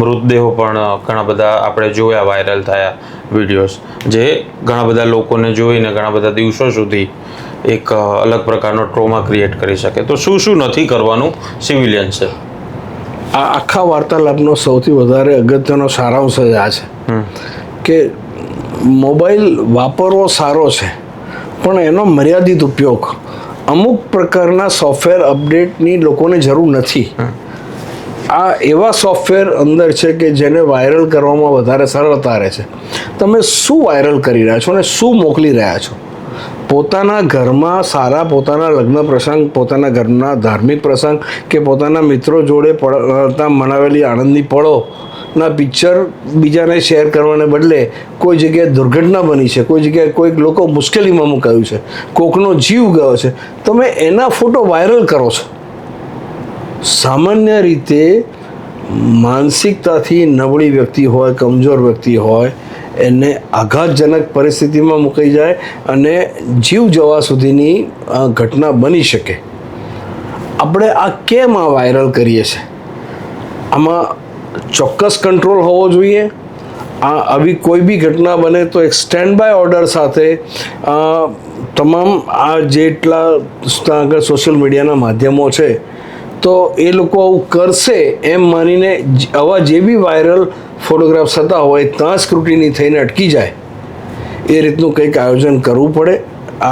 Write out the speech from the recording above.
મૃતદેહો પણ ઘણા બધા આપણે જોયા, વાયરલ થયા વિડીયોઝ, જે ઘણા બધા લોકોને જોઈને ઘણા બધા દિવસો સુધી એક અલગ પ્રકારનો ટ્રોમા ક્રિએટ કરી શકે. તો શું નથી કરવાનું સિવિલિયન્સે? આ આખા વાર્તાલાપનો સૌથી વધારે અગત્યનો સારાંશ જ આ છે કે મોબાઈલ વાપરવો સારો છે, પણ એનો મર્યાદિત ઉપયોગ. અમુક પ્રકારના સોફ્ટવેર અપડેટની લોકોને જરૂર નથી. આ એવા સોફ્ટવેર અંદર છે કે જેને વાયરલ કરવામાં વધારે સરળતા રહે છે. તમે શું વાયરલ કરી રહ્યા છો અને શું મોકલી રહ્યા છો? પોતાના ઘરમાં સારા, પોતાના લગ્ન પ્રસંગ, પોતાના ઘરના ધાર્મિક પ્રસંગ કે પોતાના મિત્રો જોડે મનાવેલી આનંદની પળોના પિક્ચર બીજાને શેર કરવાને બદલે કોઈ જગ્યાએ દુર્ઘટના બની છે, કોઈ જગ્યાએ કોઈક લોકો મુશ્કેલીમાં મુકાયું છે, કોકનો જીવ ગયો છે, તમે એના ફોટો વાયરલ કરો છો. સામાન્ય રીતે માનસિકતાથી નબળી વ્યક્તિ હોય, કમજોર વ્યક્તિ હોય, એને આઘાતજનક પરિસ્થિતિમાં મૂકાઈ જાય અને જીવ જવા સુધીની ઘટના બની શકે. આપણે આ કેમ વાયરલ કરીએ છીએ? આમાં ચોક્કસ કંટ્રોલ હોવો જોઈએ. આવી કોઈ બી ઘટના બને તો એક સ્ટેન્ડ બાય ઓર્ડર સાથે તમામ આ જેટલા આગળ સોશિયલ મીડિયાના માધ્યમો છે, તો એ લોકો આવું કરશે એમ માનીને આવા જે બી વાયરલ ફોટોગ્રાફ્સ થતા હોય ત્યાં સ્ક્રુટિની થઈને અટકી જાય એ રીતનું કંઈક આયોજન કરવું પડે.